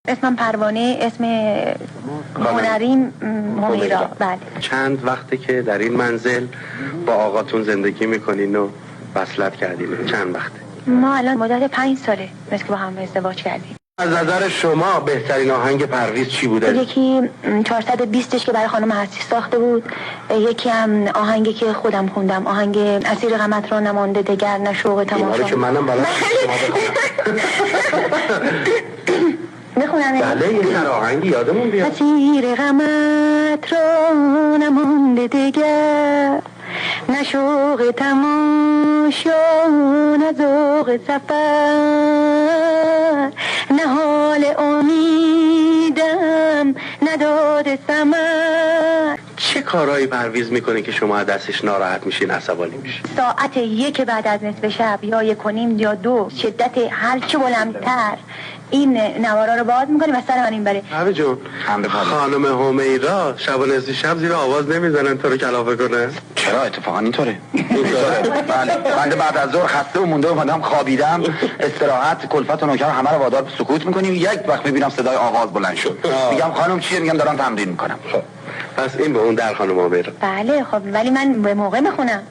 اسمم پروانه، اسم هنریم همیرا. بله. چند وقته که در این منزل با آقاتون زندگی میکنین و وصلت کردین؟ چند وقته؟ ما الان مدت 5 ساله مثل که با هم ازدواج کردیم. از نظر شما بهترین آهنگ پرویز چی بوده؟ یکی 420ش که برای خانم هستی ساخته بود، یکی هم آهنگی که خودم خوندم، آهنگ اسیر غمت را نمانده دگر نه شوق تماشا. اینا رو که منم بلد بخونم. بله یه سر آهنگی یادمون بیاد. اسیر غمت را نمانده دگر نه شوق تماشا نه ذوق سفر نه حال امیدم نداده ثمر. چه کارهایی پرویز میکنه که شما از دستش ناراحت میشین، عصبانی میشین؟ ساعت 1 بعد از نصف شب یا 1:30 یا 2 شدت هرچه بلندتر این نوارا رو باز میکنیم و سر من این بره. حبی جون، خانم همیرا شب و نصف شب زیر آواز نمیزنن تو رو کلافه کنه؟ چرا اتفاقا اینطوره. بله بنده بعد از ظهر خسته و مونده اومدم خوابیدم، استراحت کلفت و نوکر همه رو وادار به سکوت میکنیم. یک وقت میبینم صدای آواز بلند شد، میگم خانم چیه؟ میگم دارم تمرین میکنم. خب پس این به اون در خانم همیرا. بله خب ولی من به موقع میخونم.